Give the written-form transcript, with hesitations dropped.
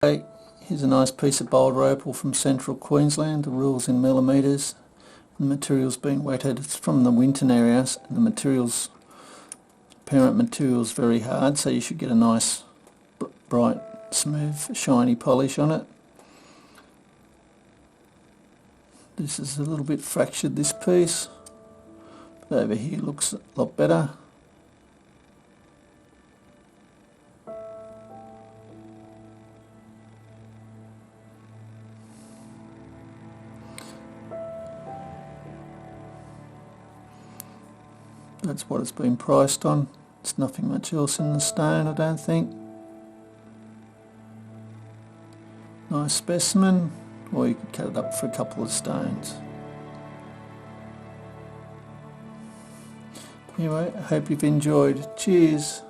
Okay, here's a nice piece of Boulder Opal from central Queensland. The rule's in millimetres. The material's been wetted. It's from the Winton areas, and the parent material's very hard, so you should get a nice bright, smooth, shiny polish on it. This is a little bit fractured, this piece, but over here looks a lot better. That's what it's been priced on. There's nothing much else in the stone, I don't think. Nice specimen, or you could cut it up for a couple of stones. Anyway, I hope you've enjoyed. Cheers!